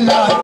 बुला।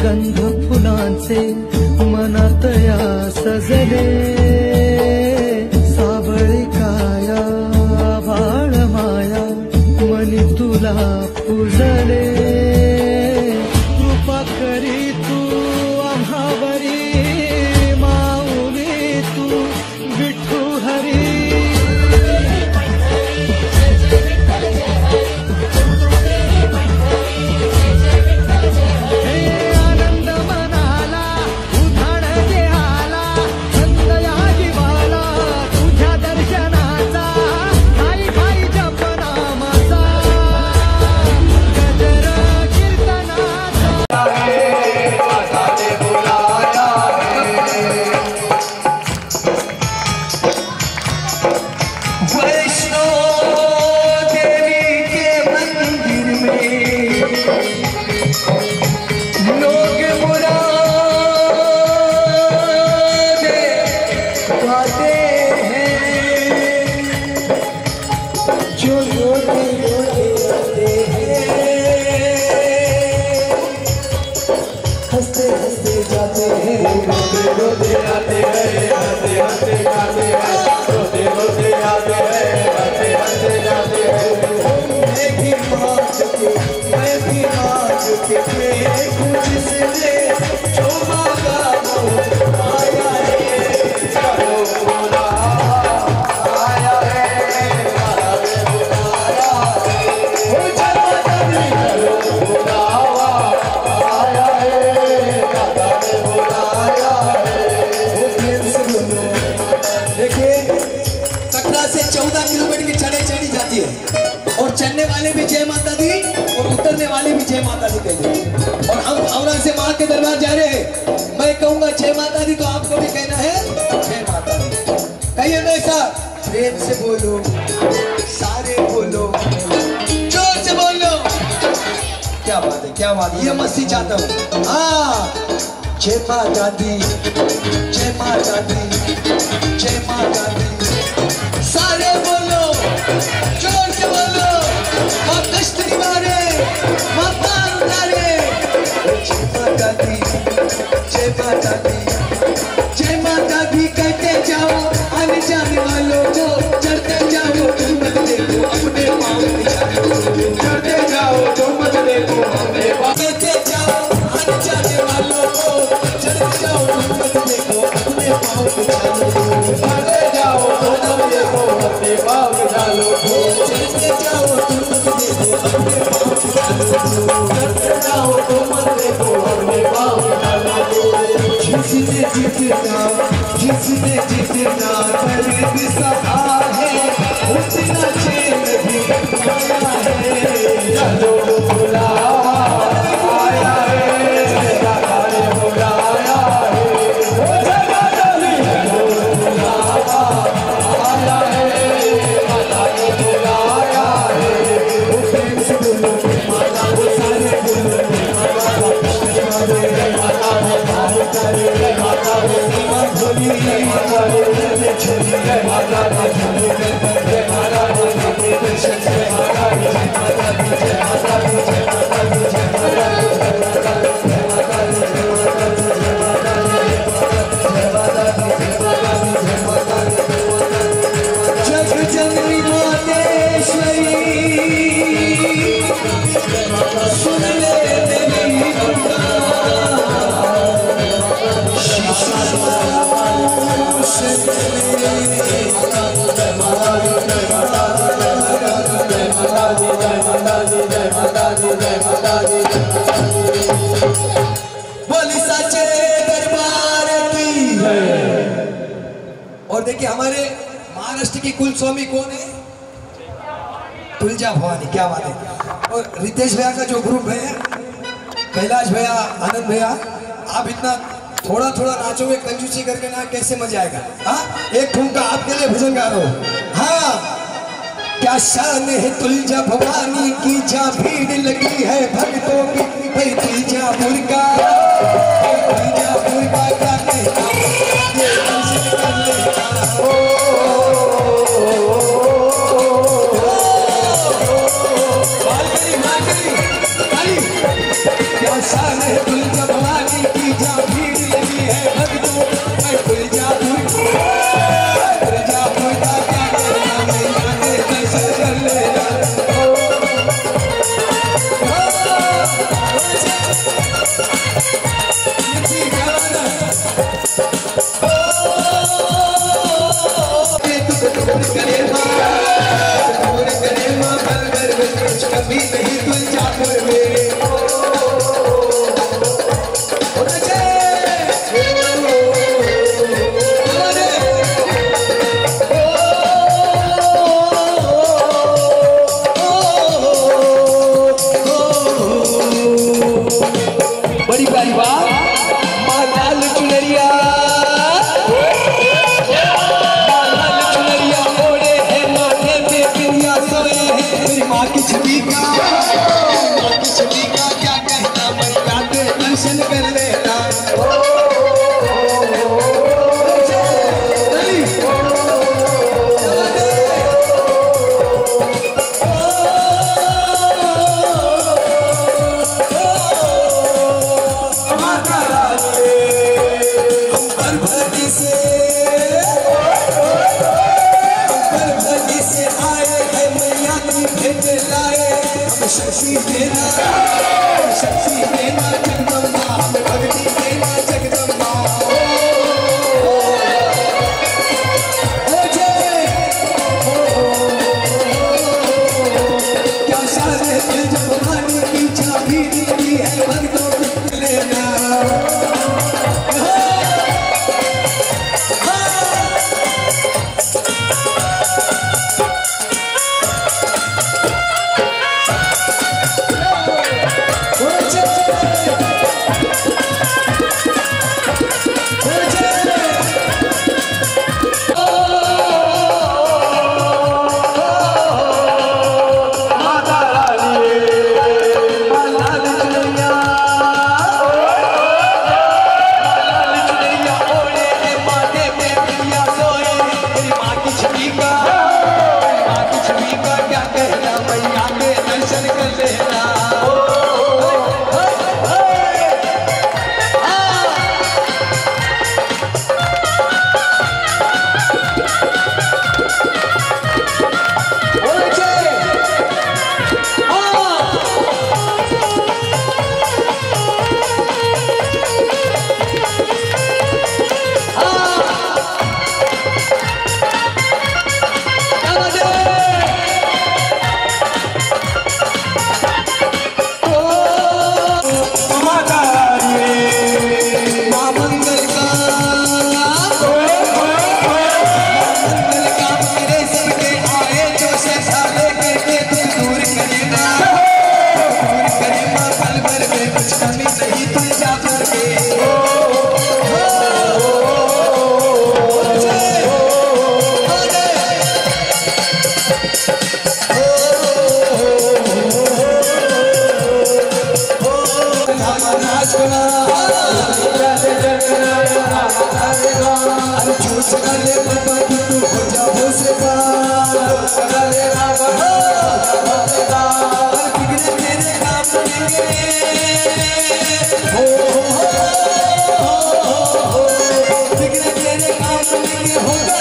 गंध फुलांचे मनातया सजले, सावळी काया भाळ माया मनी तुला पूजले, कृपा करी तू आम्हावरी माऊली तू विठू हरी। और चढ़ने वाले भी जय माता दी और उतरने वाले भी जय माता दी कहते। और हम औरंग से माँ के दरबार जा रहे हैं, मैं कहूंगा जय माता दी तो आपको भी कहना है जय माता दी। कहिए ना ऐसा, प्रेम से बोलो, सारे बोलो, जोर से बोलो। क्या बात है, क्या बात है, ये मस्ती चाहता हूँ। हाँ, जय माता दी, जय माता दी, जय माता दी, सारे बोलो, जोर से बोलो। माँ कष्ट निवारे, माँ पार उतारे। जय माता दी, जय माता दी, जय माता दी कहते जाओ, आने जाने वालों को चढ़ते जाओ, मत देखो डालो चलते जाओ तुम मत देखो अपने पाँव डालो चलते जाओ तुम मत देखो अपने पाँव डालो जिसने जितना खरीद सका है उतना चैन भी पाया है चलो बुलाया है दादा ने बुलाया है जगजननी मातेश्वरी सुन ले मेरी बोली सच्चे दरबार की। और देखिए हमारे महाराष्ट्र की कुल स्वामी कौन है? तुलजा भवानी। क्या बात है। और रितेश भैया का जो ग्रुप है, कैलाश भैया, आनंद भैया, आप इतना थोड़ा थोड़ा नाचोगे कंजूसी करके ना, कैसे मजा आएगा। हाँ, एक ठुमका आपके लिए भजन गा रहा हूँ। हाँ, क्या शान है तुलजा भवानी की, जा भीड़ लगी है भक्तों की, भाई तुलजापुर का क्या कहना ये दर्शन कर लेना। क्या शान है तुलजा भवानी की, जा भीड़ लगी है भक्तों, भाई तुलजापुर का क्या कहना, मैं आगे दर्शन कर लेना। कभी नहीं तुलजापुर मेरे बड़ी प्यारी बात। माँ लाल चुनरिया ओढ़े है, माथे पे पिरिया सोए है, मेरी माँ की छवि का क्या कहना, मैं जाते दर्शन कर लेना। शक्ति देना जगदम्बा, हमें भक्ति देना जगदम्बा। क्या शान है तुलजा भवानी की, चाबी दी है भक्तों को लेना। बिगड़े तेरे काम बनेंगे हो बिगड़े तेरे काम बनेंगे होगा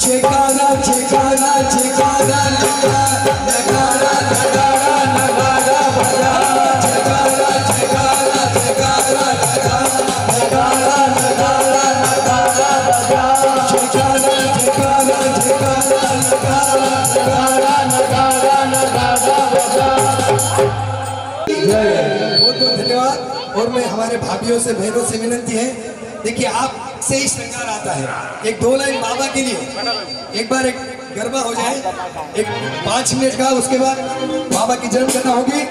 जयकारा जयकारा जयकारा नगारा नगारा नगारा नगारा बजा जयकारा जयकारा जयकारा नगारा नगारा नगारा बजा जयकारा जयकारा जयकारा नगारा नगारा नगारा बजा। बहुत बहुत धन्यवाद। और मैं हमारे भाइयों से बहनों से विनती है, देखिए आपसे ही श्रृंगार आता है। एक 2 लाइन बाबा के लिए एक बार एक गरबा हो जाए, एक 5 मिनट का, उसके बाद बाबा की जन्म करना होगी।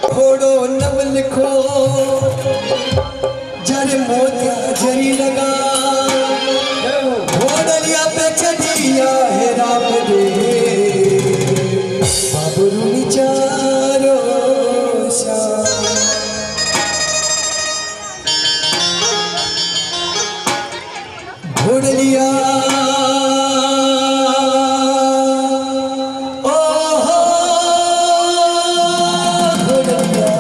खोड़ो नव लिखो जरे मोतिया जरी लगा घोड़लिया पे चढ़िया है राम दे बाबरू चारो घोड़लिया घोड़लिया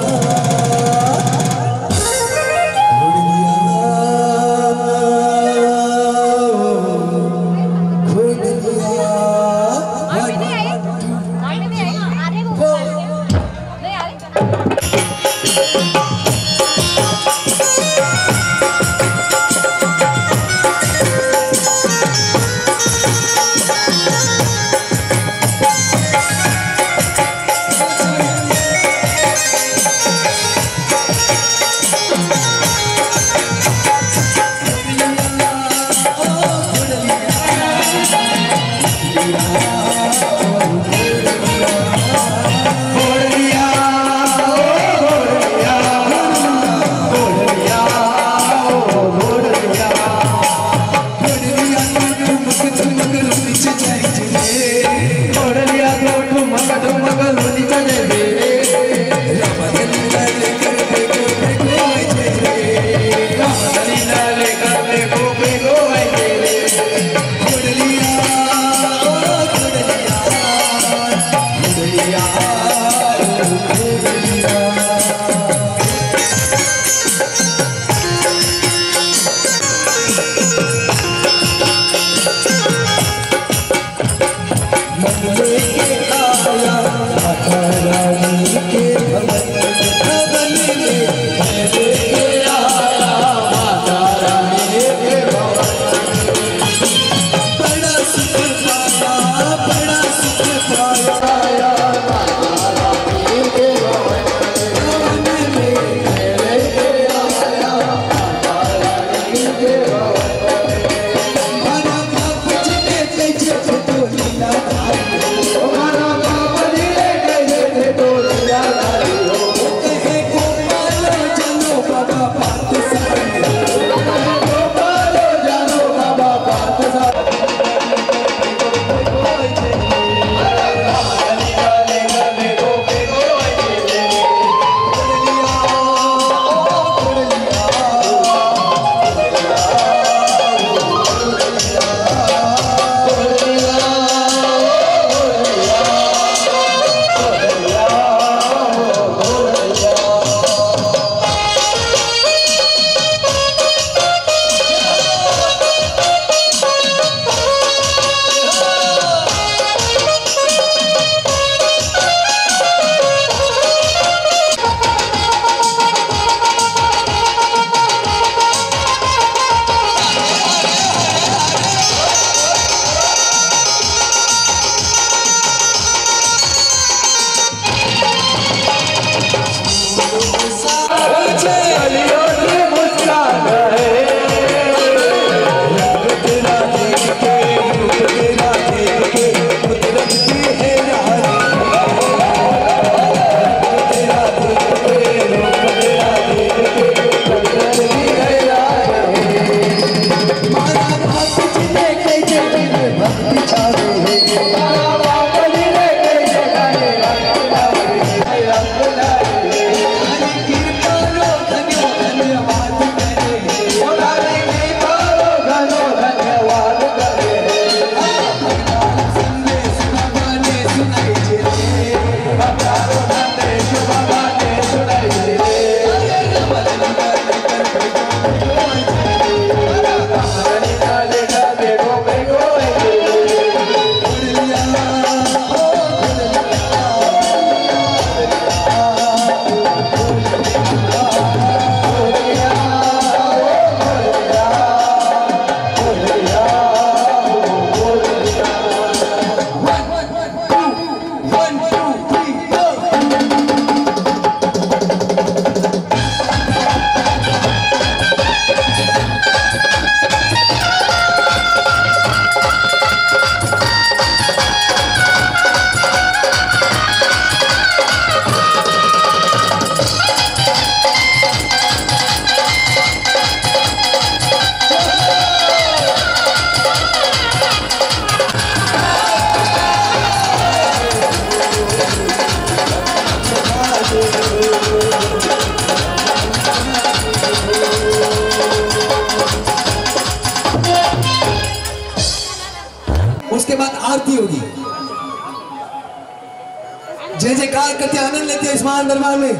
करते आनंद लेते हैं इस महान दरबार में।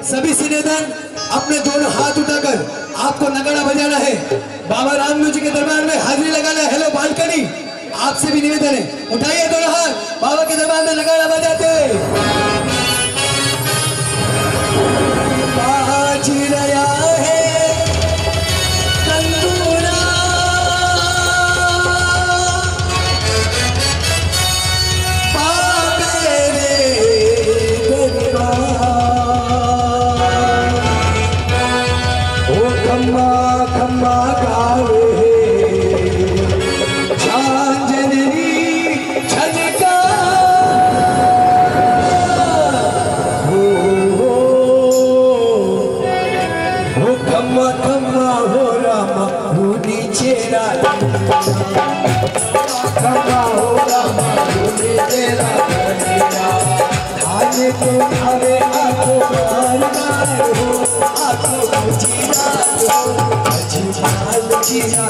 सभी सिनेदान अपने दोनों हाथ उठाकर आपको नगाड़ा बजाना है। बाबा रामदेव जी के दरबार में हाजिरी लगाना है। हेलो बालकनी, आपसे भी निवेदन है, उठाइए दोनों हाथ, बाबा के दरबार में नगाड़ा बजाते बाज रहा है तंदूरा, खम्मा खम्मा गावे झांझरी झनका हो खम्मा खम्मा हो रामा हो नीचे खम्मा हो रामा हो नीचे धाने को खावे आखो मार मार हो आखो जीना जीना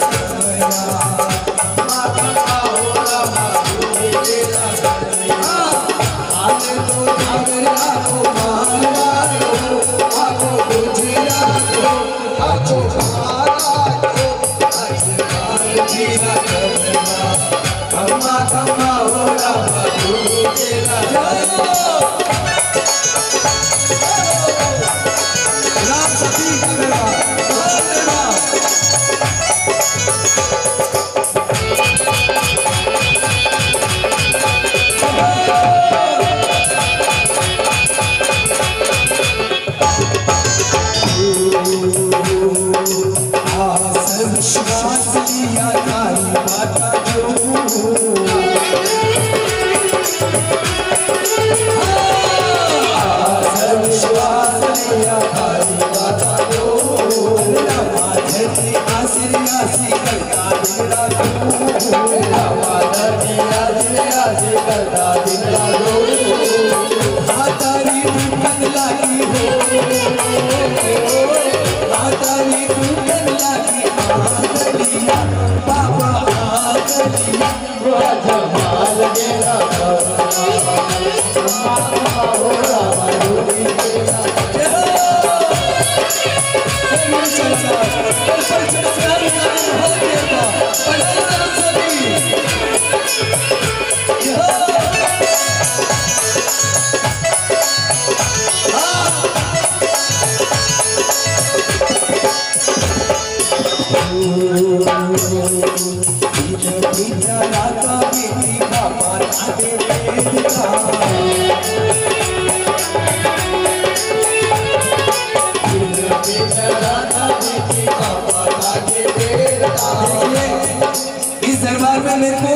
इस दरबार में मेरे को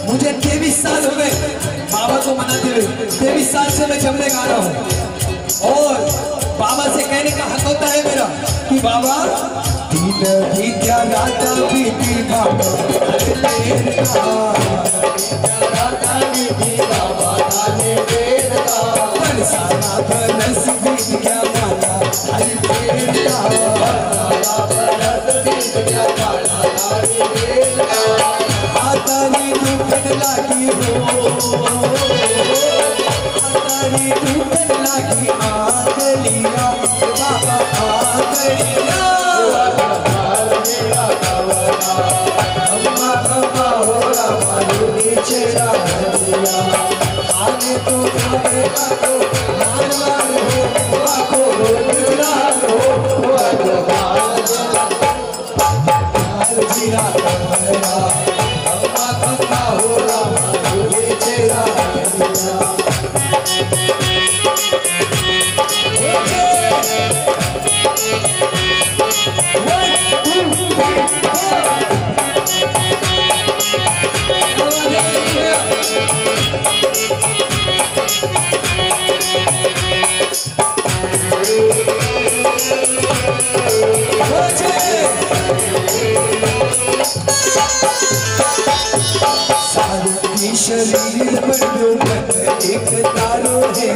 मुझे 23 साल हो गए बाबा को मनाते हुए। 23 साल से मैं जमने गा रहा हूँ और बाबा से कहने का हक होता है मेरा कि बाबा शरीर एक तारो है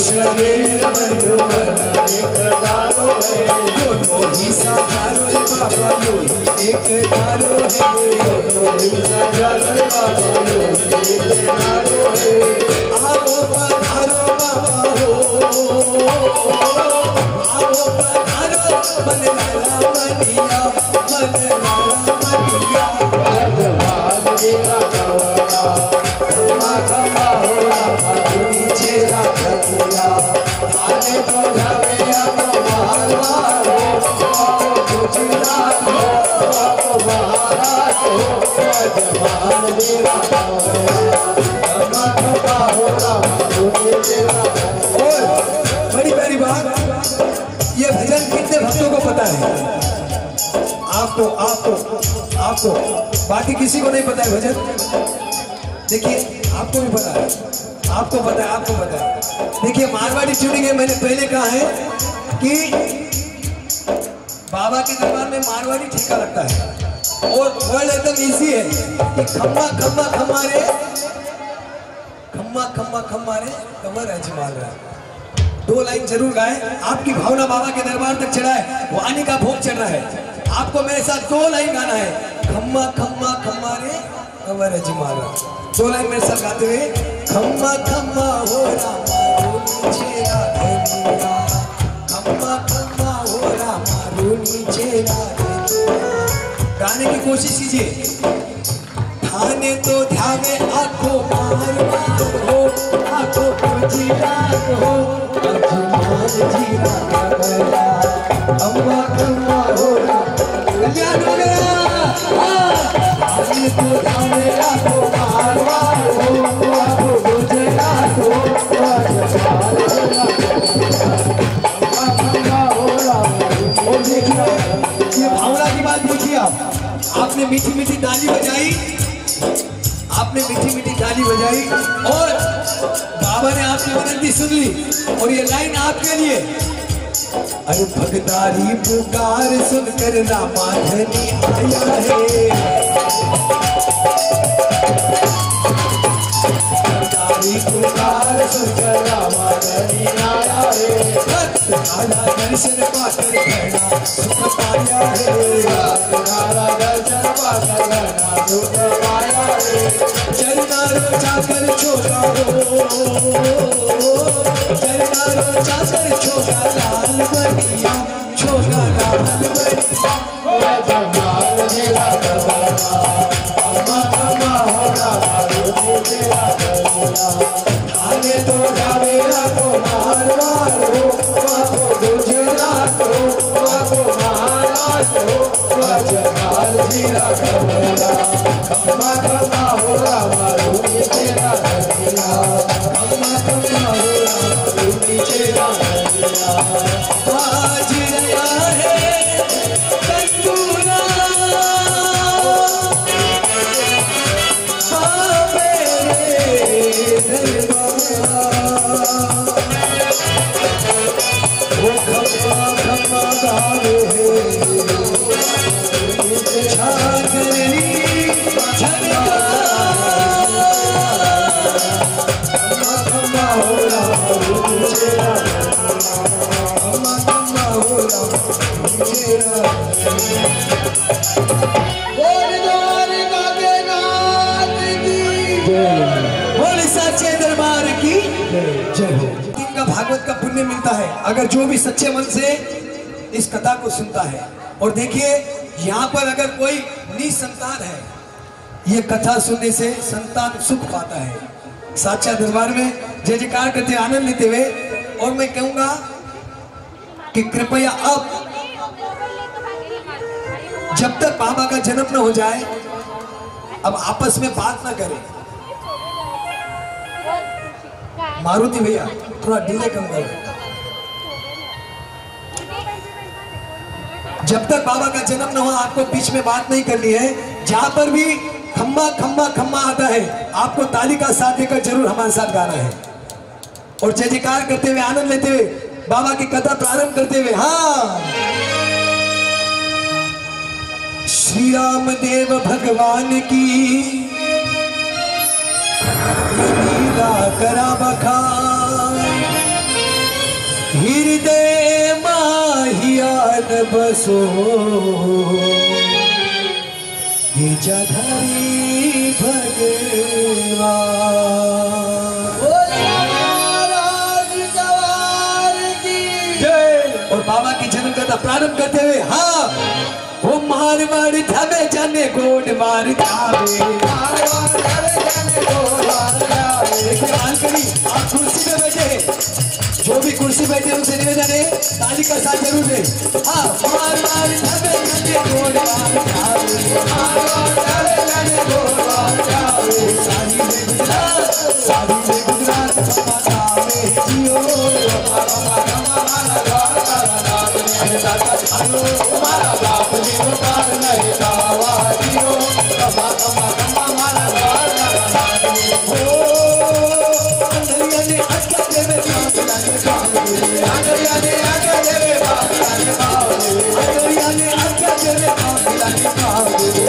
शरीर एक तारो है दोनों ही साकारो बाबा एक दारो है आओ पधारो बाबा हो आओ पधारो मन लाला मनिया बड़ी प्यारी बात, ये भजन कितने भक्तों को पता है? आपको आपको आपको बाकी किसी को नहीं पता है भजन। देखिए आपको भी पता है, आपको पता है, आपको पता है। देखिए मारवाड़ी ट्यूनिंग है, मैंने पहले कहा है कि बाबा के दरबार में मारवाड़ी ठीका लगता है और वर्ड एकदम इजी है कि खम्मा खम्मा खम्मा रे खम्मा खम्मा खम्मा रे कमर अजमाल रहा। दो लाइन जरूर गाए, आपकी भावना बाबा के दरबार तक चढ़ाए, वाणी का भोग चढ़ रहा है। आपको मेरे साथ दो लाइन गाना है, खम्मा खम्मा खम्मा रे कमर अजमाल रहा। दो लाइन मेरे साथ गाते हुए, खम्मा खम्मा हो रामा नीचे राधनिया, खम्मा खम्मा हो रामा नीचे राधनिया। गाने की कोशिश कीजिए। थाने तो ध्याने आंखों मार हो, आंखों को जीरा हो, अजमाल जीरा गया, अम्मा कम्मा हो कल्याण हो गया। थाने तो ध्याने आंखों मार हो, आंखों को जीरा हो, अजमाल कम्मा हो और देखिए ये भावना की बात देखिए। आपने मीठी मीठी ताली बजाई, आपने मीठी मीठी ताली बजाई और बाबा ने आपकी विनती सुन ली और ये लाइन आपके लिए। अरे भगतारी पुकार सुनकर रामा धनी आया है, भगतारी पुकार सुनकर रामा धनी आया है, राधा दर्शन पाकर कहना सुख पाया है, राधा दर्शन पाकर कहना सुख पाया है। चरनारो जाकर छोटा हो, चरनारो जाकर छोटा लाल बनिया, छोटा लाल बनिया। जमाल मेरा दरबारा, अम्मा अम्मा हो रामा तेरा दरबारा। थाने तो जावे को मार मार हो, गुजरात हो, महाराज हो, जमाल मेरा दरबारा, अम्मा अम्मा हो रामा तेरा दरबारा, अम्मा अम्मा हो रामा तेरा दरबारा। आज आया है कंटूरा वो खम्मा खम्मा गावे छागरी छलका, खम्मा खम्मा हो रामा तेरा, खम्मा खम्मा हो रामा तेरा। बोले सच्चे दरबार की जय हो। इनका भागवत का पुण्य मिलता है अगर जो भी सच्चे मन से इस कथा को सुनता है। और देखिए यहाँ पर अगर कोई निसंतान है, ये कथा सुनने से संतान सुख पाता है। साक्षात दरबार में जय जयकार करते आनंद लेते हुए। और मैं कहूंगा कि कृपया अब जब तक बाबा का जन्म न हो जाए अब आपस में बात ना करें। मारुति भैया थोड़ा डीले कम करो। जब तक बाबा का जन्म न हो आपको बीच में बात नहीं करनी है। जहां पर भी खम्मा खम्मा खम्मा आता है आपको ताली का साथ देकर जरूर हमारे साथ गाना है और जय जयकार करते हुए आनंद लेते हुए बाबा की कथा प्रारंभ करते हुए। हाँ, श्री राम देव भगवान की लीला करा बखान, हृदय माहियान बसो गिरजाधारी भगवान। और बाबा की जन्म कथा प्रारंभ करते हुए हाँ वो मार मार धावे जाने गोड मार धावे आप कुर्सी पे बैठे जो भी कुर्सी बैठे उनसे निवेदन है ताली का साथ जरूर दे। हाँ मार मार धावे जाने गोड मार धावे सारी में गुजरात जियो हमारा बाप जीव पार नहीं दावा जियो कमा कमा कमा हमारा हो अंधरिया ने अटका देवे अंधरिया ने अटका देवे अंधरिया ने अटका देवे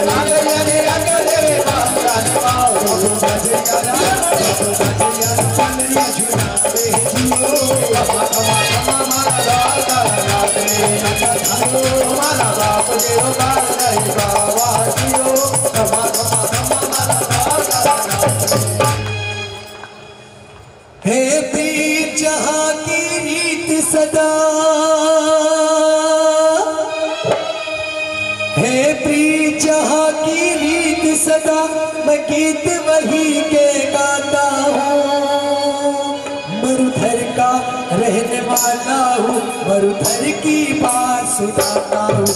अंधरिया ने अटका देवे हमारा बाप जीव पार नहीं दावा जियो कमा कमा कमा हे पीर जहाँ की रीत सदा हे प्रीत जहाँ की रीत सदा मैं गीत वही के गाता हूँ मरुधर का रहने वाला हूँ मरुधर की बात सुनाता हूँ।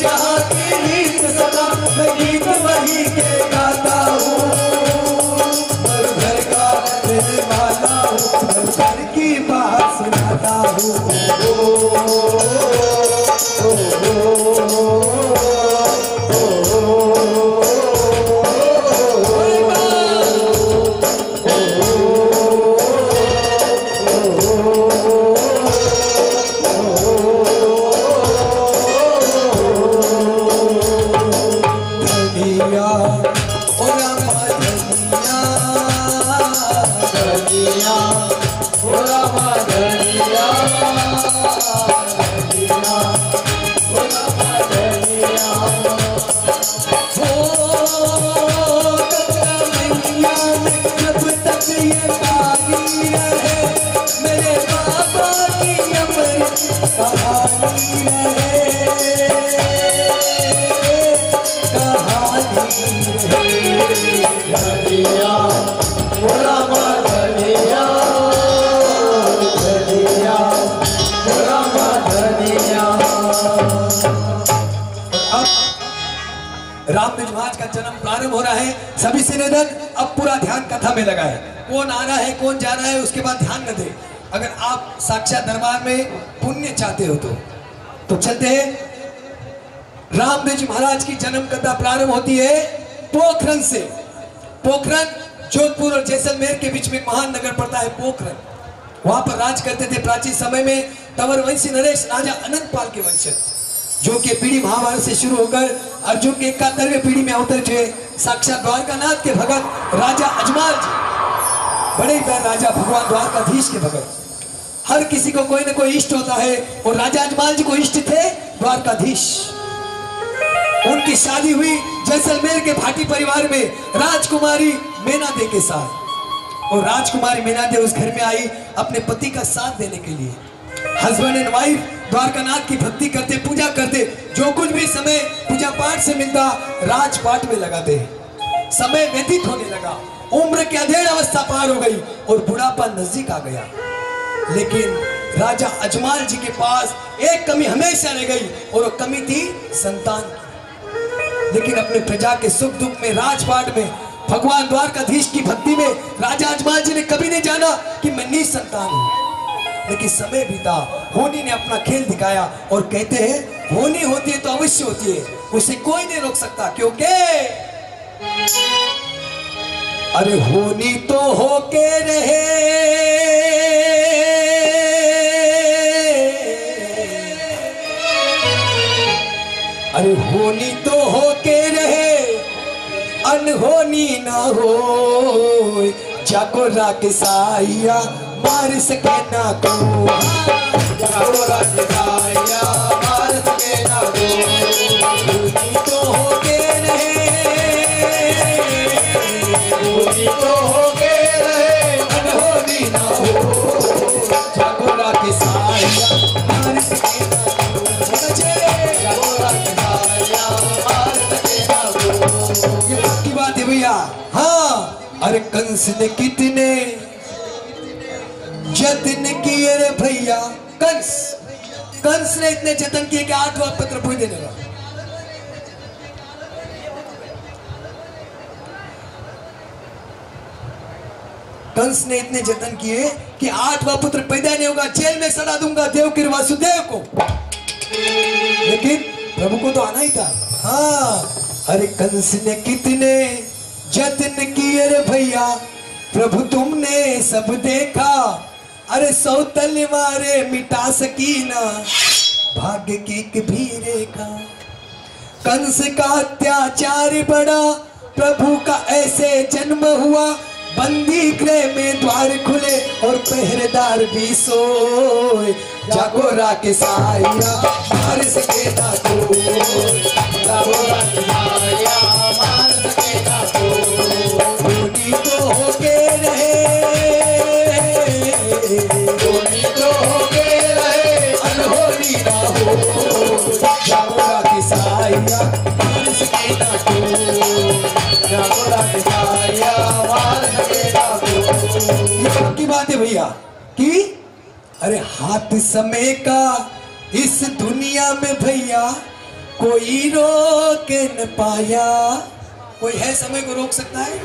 जहाँ की रीत सदा मैं गीत वही के गाता हूँ घर का रहने वाला हूँ घर की बात सुनाता हूँ। रामदेव महाराज का जन्म प्रारंभ हो रहा है। सभी से निवेदन अब पूरा ध्यान कथा में लगाए। कौन आ रहा है कौन जा रहा है उसके बाद ध्यान न दे। अगर आप साक्षात दरबार में पुण्य चाहते हो तो चलते हैं। रामदेव जी महाराज की जन्म कथा प्रारंभ होती है पोखरन से। पोखरन जोधपुर और जैसलमेर के बीच में महान नगर पड़ता है पोखरन। वहां पर राज करते थे प्राचीन समय में तंवर वंशी नरेश राजा अनंतपाल के वंशज, जो कि पीढ़ी महाभारत से शुरू होकर अर्जुन के 71वें पीढ़ी में अवतर हुए साक्षात द्वारकानाथ के भगत राजा अजमाल जी, बड़े पैर राजा भगवान द्वारकाधीश के भगत। हर किसी को कोई न कोई इष्ट होता है और राजा अजमाल जी को इष्ट थे द्वारकाधीश। उनकी शादी हुई जैसलमेर के भाटी परिवार में राजकुमारी मेनादे के साथ। और राजकुमारी मेनादे उस घर में आई अपने पति का साथ देने के लिए। हस्बैंड एंड वाइफ द्वारकानाथ की भक्ति करते पूजा करते, जो कुछ भी समय पूजा पाठ से मिलता राजपाट में लगाते। समय व्यतीत होने लगा, उम्र की अधेड़ अवस्था पार हो गई और बुढ़ापा नजदीक आ गया। लेकिन राजा अजमाल जी के पास एक कमी हमेशा रह गई और वो कमी थी संतान की। लेकिन अपने प्रजा के सुख दुख में राजपाट में भगवान द्वारकाधीश की भक्ति में राजा अजमाल जी ने कभी नहीं जाना कि मैं निसंतान हूं। लेकिन समय बीता, होनी ने अपना खेल दिखाया और कहते हैं होनी होती है तो अवश्य होती है, उसे कोई नहीं रोक सकता। क्योंकि अरे होनी तो होके रहे, अरे होनी तो होके रहे अनहोनी ना हो, जाको राके साया मार सके ना को, जाको राके साया मार सके ना को, होनी तो होके रहे, होनी तो होके रहे अनहोनी ना हो, जाको राके साया मार सके ना को, जाको राके साया मार सके ना को। ये बात है भैया। हाँ, अरे कंस ने कितने जतन किए रे भैया, कंस ने इतने जतन किए कि 8वां पत्र पूछ देने लगा। कंस ने इतने जतन किए कि 8वां पुत्र पैदा नहीं होगा, जेल में सड़ा दूंगा देवकी वासुदेव को, लेकिन प्रभु को तो आना ही था। हाँ, अरे कंस ने कितने जतन किए रे भैया, प्रभु तुमने सब देखा, अरे 100 तलवारें मिटा सकी ना भाग्य की एक भी रेखा। कंस का अत्याचार बढ़ा, प्रभु का ऐसे जन्म हुआ, बंदी गृह में द्वार खुले और पहरेदार भी सोए, जागो राके साया मार सके ना को, जागो राके साया मार सके ना को, होनी तो होके रहे, होनी तो होके रहे अनहोनी ना हो, जागो राके साया मार सके ना को, जागो राके साया मार सके ना को। ये की बात है भैया कि अरे हाथ समय का इस दुनिया में भैया कोई रोक न पाया। कोई है समय को रोक सकता है?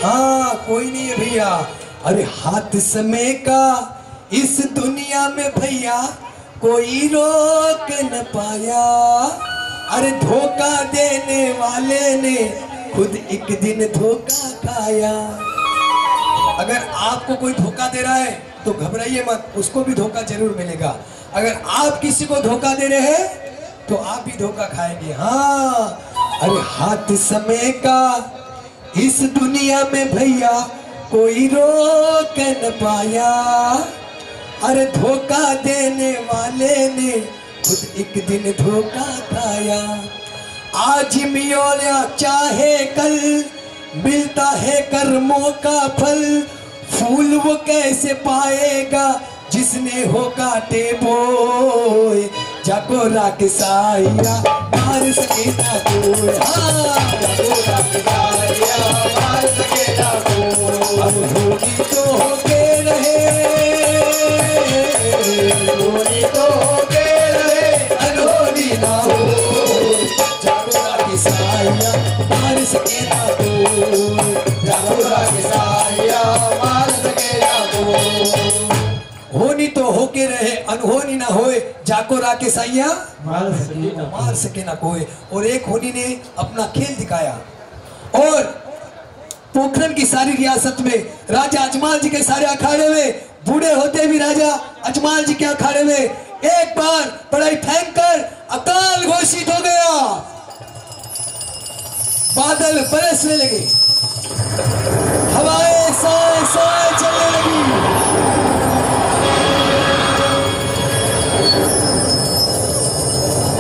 हाँ, कोई नहीं है भैया। अरे हाथ समय का इस दुनिया में भैया कोई रोक न पाया। अरे धोखा देने वाले ने खुद एक दिन धोखा खाया। अगर आपको कोई धोखा दे रहा है तो घबराइए मत, उसको भी धोखा जरूर मिलेगा। अगर आप किसी को धोखा दे रहे हैं तो आप भी धोखा खाएंगे। हाँ, अरे हाथ समय का इस दुनिया में भैया कोई रोक न पाया। अरे धोखा देने वाले ने खुद एक दिन धोखा खाया। आज मियोया चाहे कल मिलता है कर्मों का फल। फूल वो कैसे पाएगा जिसने हो काटे बोए। जाको राके साया मार सके ना कोई। हाँ, जाको राके साया मार सके ना कोई। अब होनी तो होके रहे, होनी तो होके रहे अनहोनी ना हो। जाको राके साया मार सके ना कोई। जाको राके साया मार सके ना कोई। होनी तो होके रहे अनहोनी ना होए। जाको राके साया मार सके ना कोई। और एक होनी ने अपना खेल दिखाया और पोखरण की सारी रियासत में राजा अजमाल जी के सारे अखाड़े में, बूढ़े होते भी राजा अजमाल जी के अखाड़े में एक बार पढ़ाई फेंक कर अकाल घोषित हो गया। बादल बरसने लगे, हवाएं सोए सोए चलने लगी।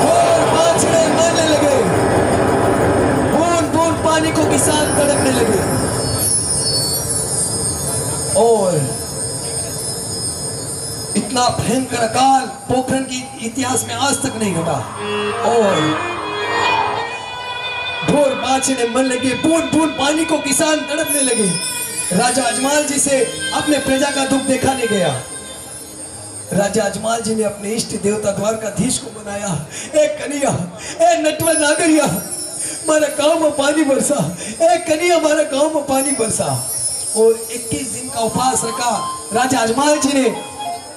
और बाछड़े मरने लगे, बूंद बूंद पानी को किसान तड़पने लगे। और इतना भयंकर अकाल पोखरण की इतिहास में आज तक नहीं घटा। और ढोर बाछड़े मरने लगे, बूंद बूंद पानी को किसान तड़पने लगे। राजा अजमाल जी से अपने प्रजा का दुख देखा नहीं गया। राजा अजमाल जी ने अपने इष्ट देवता द्वारकाधीश को बनाया, ए कन्हैया, ए नटवर नागरिया, हमारा गांव में पानी बरसा। ए कन्हैया, हमारा गांव में पानी बरसा। और 21 दिन का उपवास रखा। राजा अजमाल जी ने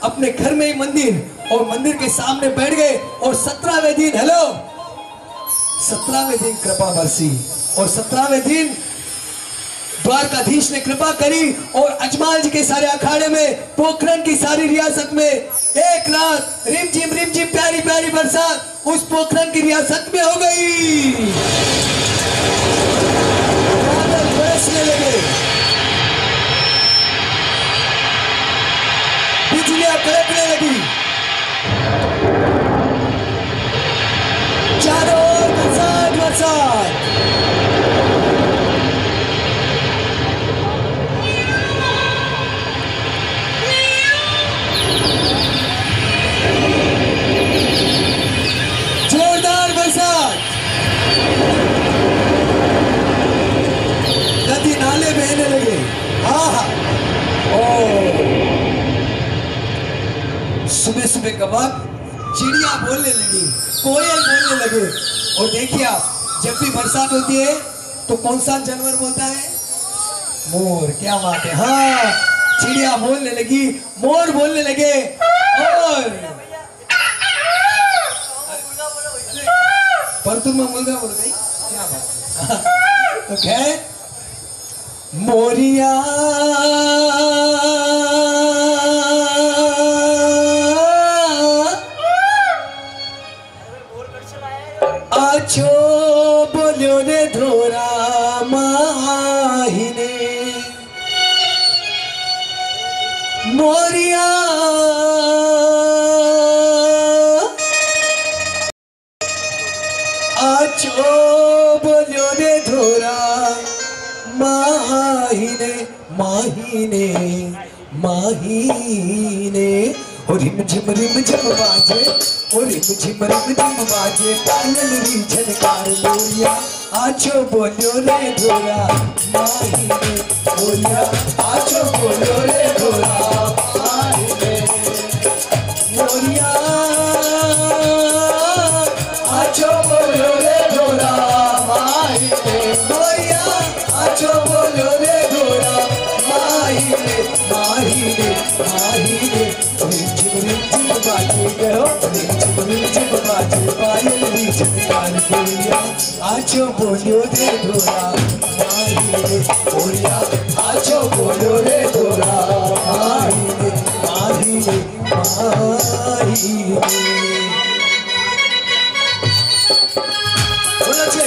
अपने घर में ही मंदिर, और मंदिर के सामने बैठ गए। और 17वें दिन, हेलो, 17वें दिन कृपा बरसी। और 17वें दिन द्वारकाधीश ने कृपा करी और अजमाल जी के सारे अखाड़े में, पोखरण की सारी रियासत में एक रात रिमझिम रिमझिम प्यारी प्यारी बरसात उस पोखरण की रियासत में हो गई। बादल बरसने लगे, बिजलियां कड़कने लगी, चारों ओर बरसात बरसात। जोरदार बरसात, नदी नाले बहने लगे। हाँ, सुबह सुबह के बाद चिड़िया बोलने लगी, कोयल बोलने लगे। और देखिए आप, जब भी बरसात होती है तो कौन सा जानवर बोलता है? मोर। क्या बात है। हाँ, चिड़िया बोलने लगी, मोर बोलने लगे। और पर तुम मुर्गा बोल गई, क्या बात है। तो खैर, मोरिया आछो बोलो रे धोरा माहिने, मोरिया आछो बोलो रे धोरा माहिने, माहिने माहिने। और रिम झिम बाजे, और रिम झिम बाजे, पायल री झनकार मोरिया आछो बोलो रे धोरा माहिने, मोरिया आछो बोलो रे धोरा माहिने, मोरिया आछो बोलो रे धोरा माहिने, मोरिया आछो बोलो रे धोरा माहिने, माहिने माहिने। रिम बाजे गयो, रिम बाजे, पायल री झनकार मोरिया आछो बोलो रे धोरा माहिने, मोरिया आछो बोलो रे धोरा माहिने, माहिने माहिने। बोलो छे,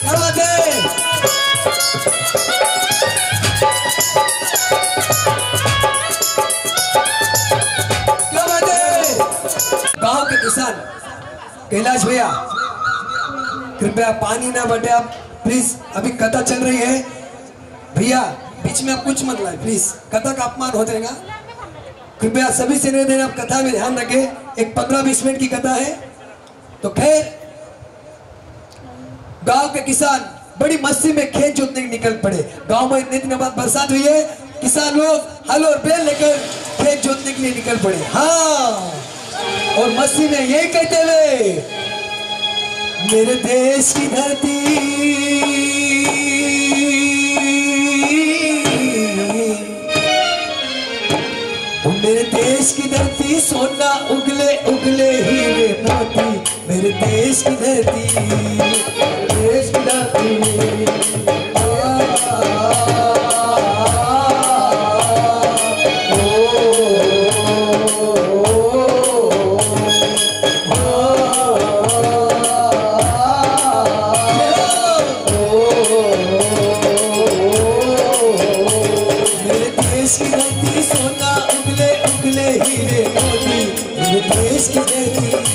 क्या बात है। गांव के किसान कैलाश भैया, कृपया पानी ना बटे आप प्लीज, अभी कथा चल रही है भैया, बीच में आप कुछ मत लाए प्लीज, कथा का अपमान हो जाएगा। कृपया सभी से निवेदन, आप कथा में ध्यान रखें, एक 15-20 मिनट की कथा है। तो खैर, गांव के किसान बड़ी मस्ती में खेत जोतने निकल पड़े। गांव में इतने दिनों बाद बरसात हुई है, किसान लोग हल और बैल लेकर खेत जोतने के लिए निकल पड़े। हाँ, और मस्ती में यही कहते हुए, मेरे देश की धरती मेरे देश की धरती, सोना उगले उगले हीरे मोती, मेरे देश की धरती, देश की धरती। सोना उगले उगले हीरे मोती, मेरे देश की धरती।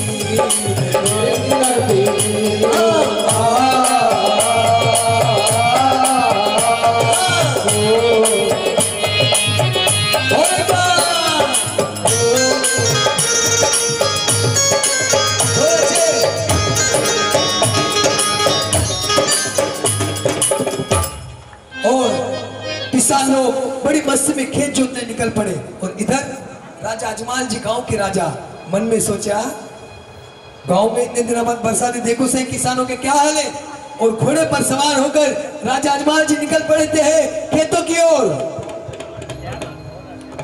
किसान लोग बड़ी मस्ती में खेत जोतने निकल पड़े। और इधर राजा अजमाल जी, गांव के राजा, मन में सोचा, गांव में इतने दिनों बाद बरसात, देखो सही किसानों के क्या हाल है। और घोड़े पर सवार होकर राजा अजमाल जी निकल पड़े थे खेतों की ओर।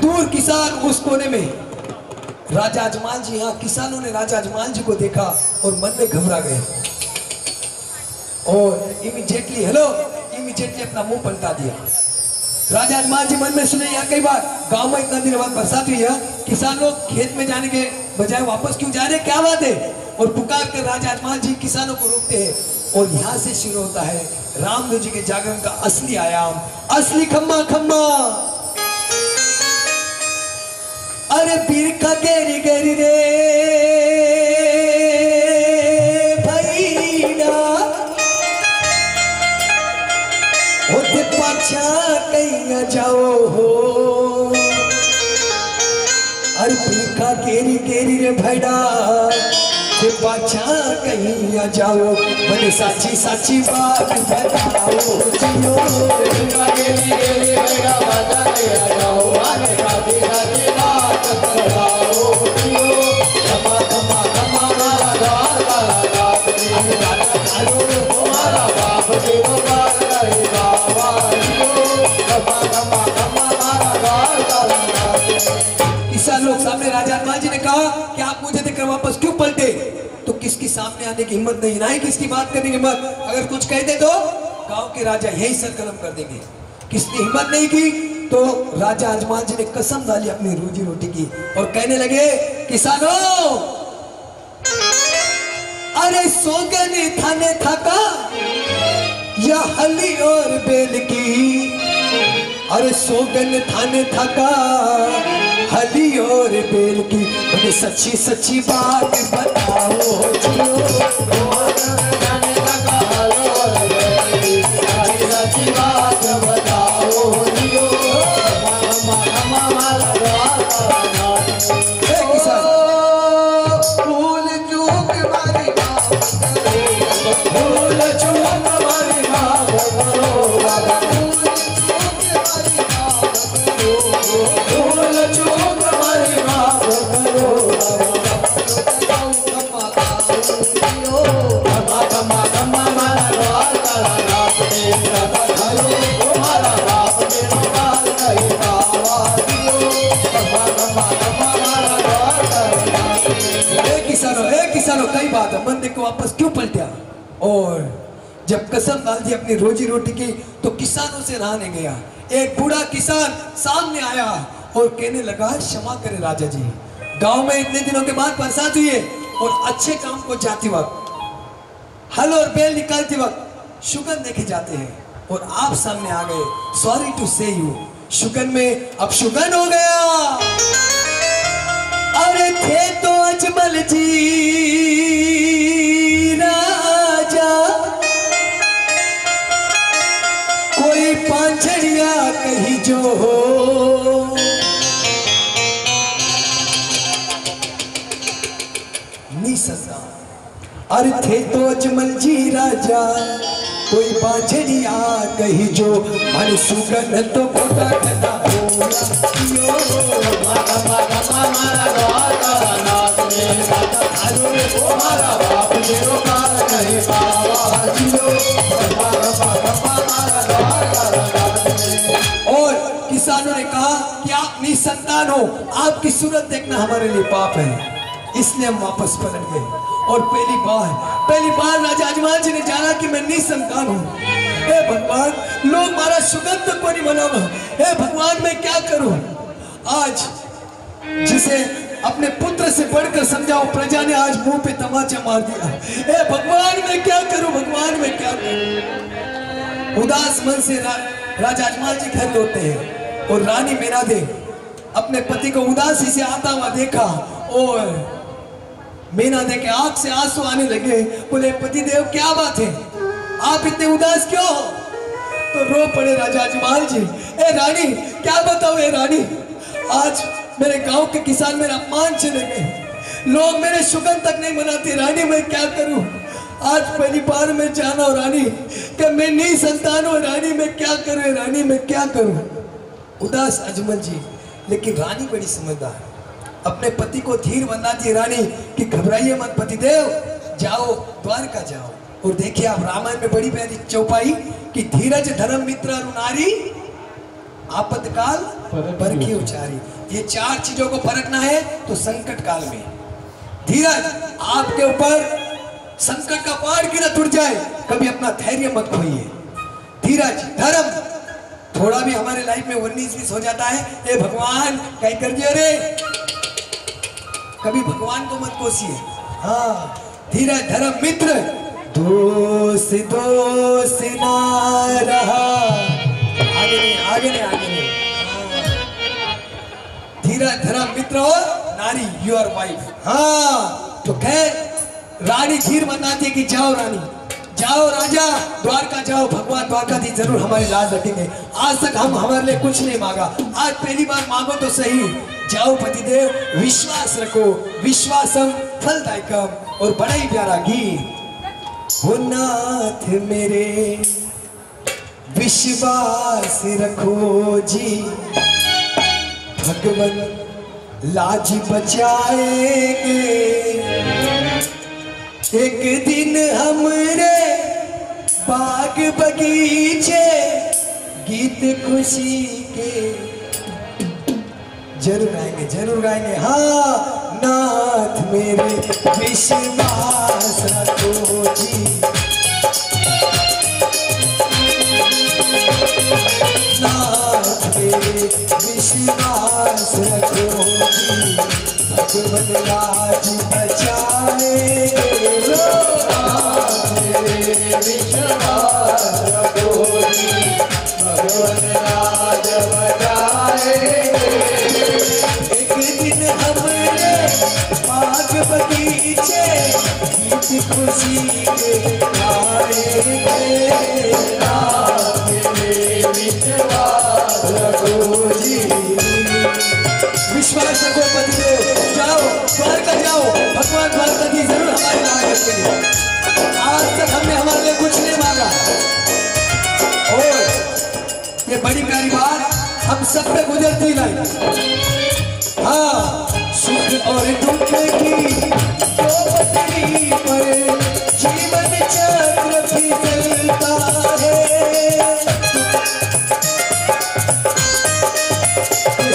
दूर किसान उस कोने में, राजा अजमाल जी, यहाँ किसानों ने राजा अजमाल जी को देखा और मन में घबरा गए और इमीडिएटली अपना मुंह पलटा दिया। राजा अजमाल जी मन में सुने, यहाँ कई बार गांव में इतना दिन बाद बरसात हुई है, किसान लोग खेत में जाने के बजाय वापस क्यों जा रहे, क्या बात है? और पुकार कर राजा अजमल जी किसानों को रोकते हैं और यहाँ से शुरू होता है रामदेव जी के जागरण का असली आयाम, असली खम्मा खम्मा। अरे बिरखा गेरी गेरी रे भैया होते पाछा कहीं जाओ हो। अरे बिरखा गेरी गेरी रे भैया होते पाछा कहीं जाओ, मैंने साची साची बात बताओ जियो। बिरखा गेरी गेरी भैया बाजा ले जाओ, आने साची साची बात बताओ जियो। खमा खमा खमा मारा द्वार वाला रात में राजा चालो हमारा बाप देव बार रहे बाबा जियो। खमा खमा खमा मारा द्वार वाला रात में। किसान लोग सामने राजा अजमल जी ने कहा कि आप मुझे देखकर वापस क्यों पलटे? तो किसकी सामने आने की हिम्मत नहीं, ना ही किसकी बात करने की हिम्मत। अगर कुछ कहते तो गांव के राजा यही सरकलम कर देंगे। किसने हिम्मत नहीं की तो राजा अजमल जी ने कसम डाली अपनी रोजी रोटी की और कहने लगे किसानों, अरे सोगन थाने थका या हली और बेल की। अरे सोगन थाने थका हली और बेल की, मुझे सच्ची सच्ची बात बताओ जियो। थाने थका हली और बेल की, सच्ची सच्ची बात बताओ जियो। भूल चूक मारी भूल चूक मारी भूल चूक मारी किसानों कई बात है, मंदिर को वापस क्यों पलटा? और जब कसम डाल दी अपनी रोजी रोटी की तो किसानों से रहा नहीं गया। एक बूढ़ा किसान सामने आया और कहने लगा क्षमा करें राजा जी, गांव में इतने दिनों के बाद बरसात हुई है और अच्छे काम को जाते वक्त हल और बैल निकालते वक्त शुगन देखे जाते हैं और आप सामने आ गए। सॉरी टू से यू, शुगन में अब शुगन हो गया। अरे थे तो अजमल जी राजा, कोई पांचड़िया कहीं जो हो। निसंदा अरे थे तो अजमल जी राजा, कोई पांचड़िया कहीं जो। मन सुगन तो बोटा खता हो मारा मारा मारा द्वारा नाथ में राजा थारो हमारा बाप मेरो कार कहे बाबा जियो। मारा मारा मारा द्वारा नाथ में। और किसानों ने कहा कि आप निसंतान हो, आपकी सूरत देखना हमारे लिए पाप है, इसलिए हम वापस पलट गए। और पहली बार राजा अजमल जी ने जाना कि मैं निसंतान हूँ। हे भगवान, लोग मारा सुगंध तक को नहीं मनावा। हे भगवान, मैं क्या करूं? आज जिसे अपने पुत्र से बढ़कर समझाओ, प्रजा ने आज मुंह पे तमाचा मार दिया। हे भगवान, मैं क्या करूं? भगवान, मैं क्या करूं? उदास मन से राजा अजमल जी घर लौटते हैं और रानी मेनादे अपने पति को उदासी से आता हुआ देखा और मेनादे के आंख से आंसू आने लगे। बोले पतिदेव, क्या बात है, आप इतने उदास क्यों हो? तो रो पड़े राजा अजमल जी। ए रानी, क्या बताओ ए रानी, आज मेरे गांव के किसान मेरा अपमान चले गए, लोग मेरे शुगन तक नहीं मनाते। रानी, मैं क्या करूं? आज पहली बार मैं जाना हो रानी कि मैं नहीं संतान हूं। रानी, मैं क्या करूं? रानी, मैं क्या करूं? उदास अजमल जी, लेकिन रानी बड़ी समझदार, अपने पति को धीर बंधाती। रानी कि घबराइए मत पतिदेव, जाओ द्वारका जाओ। और देखिए आप रामायण में बड़ी प्यारी चौपाई कि धीरज धर्म मित्र नारी आपतकाल पर की उचारी। ये चार चीजों को परखना है तो संकट काल में धीरज, आपके ऊपर संकट का पहाड़ गिरा टूट जाए, कभी अपना धैर्य मत खोइए। धीरज, धर्म, थोड़ा भी हमारे लाइफ में 19-20 हो जाता है, ए भगवान कहीं कर दिया रे, कभी भगवान को मत कोसिए। हाँ, धीरज धर्म मित्र, दोस्त दोस्त ना रहा। आगे नहीं, आगे नहीं, आगे नहीं। धीरज धर्म मित्र और नारी योर वाइफ। हाँ, तो खैर रानी खीर बनाती है कि जाओ रानी, जाओ राजा, द्वारका जाओ, भगवान द्वारकाधीश जरूर हमारी लाज रखेंगे। आज तक हम हमारे लिए कुछ नहीं मांगा, आज पहली बार मांगो तो सही। जाओ पतिदेव, विश्वास रखो, विश्वासम फलदायकम। और बड़ा ही प्यारा गीत, हो नाथ मेरे विश्वास रखो जी, भगवान लाज बचाएंगे। एक दिन हमरे बाग बगीचे गीत खुशी के जरूर गाएंगे, जरूर गाएंगे। हाँ, नाथ मेरे विश्वास रखो जी, नाथ मेरे विश्वास रखो जी, भगवान लाज बचाएंगे। नाथ मेरे विश्वास रखो जी, भगवान लाज बचाएंगे। एक दिन हमरे बाग बगीचे गीत खुशी के गाएंगे। नाथ मेरे विश्वास रखो जी, विश्वास रखो पतिदेव, जाओ द्वारका जाओ, भगवान द्वारकाधीश जरूर हमारे नाम रखेंगे। आज तक हमने हमारे लिए कुछ नहीं मांगा। और ये बड़ी प्यारी बात हम सब पे गुजरती लाई। हाँ, सुख और दुख की दो पटरी पर जीवन चक्र फिसलता है।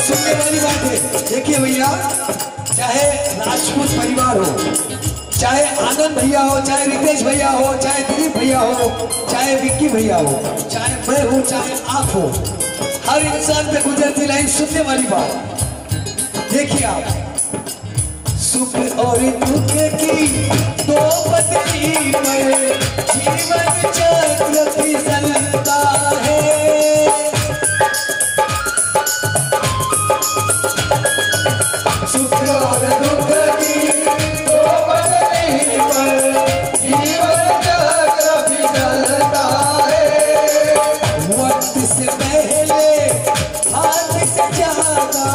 सुनने वाली बात है। देखिए भैया, चाहे राजपूत परिवार हो, चाहे आनंद भैया हो, चाहे रितेश भैया हो, चाहे दिलीप भैया हो, चाहे विक्की भैया हो, चाहे मैं हूं, चाहे आप हो, हर इंसान पे गुजरती लाइन सुनने वाली बात। देखिए आप, सुख और दुख की दो पटरी पर जीवन चक्र फिसलता है। सुख और दुख की दो पटरी पर जीवन चक्र फिसलता है। वक्त से पहले हाथ से ज्यादा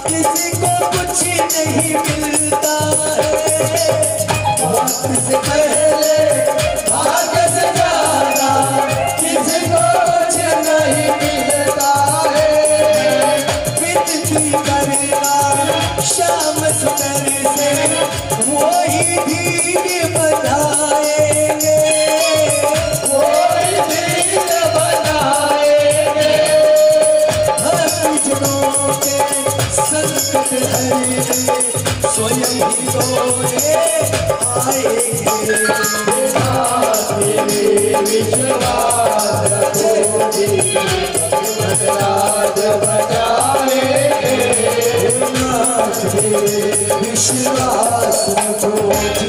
किसी को कुछ नहीं मिलता है। वक्त से पहले भाग्य से ज्यादा किसी को कुछ नहीं मिलता है। विनती करना शाम सुतर से वही धीर बनाएंगे, वही धीर बनाएंगे। हर जुड़ों के संकट हरे स्वयं ही तोड़े आएंगे। नाथ मेरे विश्वास रखो जी, भगवान लाज बचाएंगे। नाथ मेरे विश्वास रखो जी,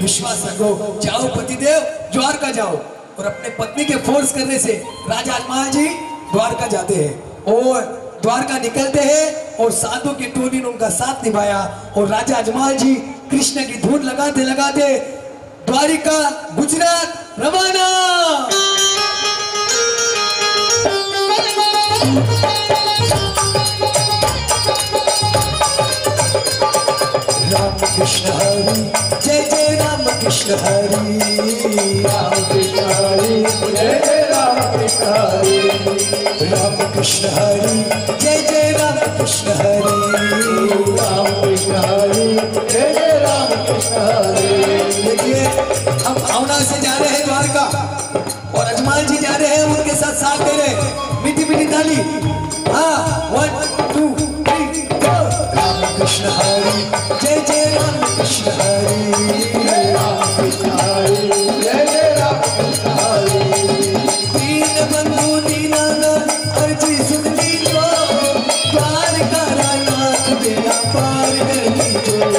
विश्वास रखो। जाओ पतिदेव, द्वारका जाओ। और अपने पत्नी के फोर्स करने से राजा अजमल जी द्वारका जाते हैं और द्वारका निकलते हैं और साधु की टोली ने उनका साथ निभाया। और राजा अजमल जी कृष्ण की धून लगाते लगाते द्वारिका गुजरात रवाना। राम कृष्ण हरि जय जय राम कृष्ण हरि, राम कृष्ण हरि जय जय राम कृष्ण हरि, राम कृष्ण हरि जय जय राम कृष्ण हरि, राम कृष्ण हरि जय जय राम कृष्ण हरि। देखिए, हम भावना से जा रहे हैं द्वारका और अजमल जी जा रहे हैं, उनके साथ साथ दे रहे। मीठी मीठी ताली। हाँ, 1 2 3 go। राम कृष्ण हरि जय जय राम कृष्ण हरि, राम कृष्ण हरि जय जय राम कृष्ण हरि। दीन बंधु दीनानाथ अर्जी सुन लीजिए। नहीं जो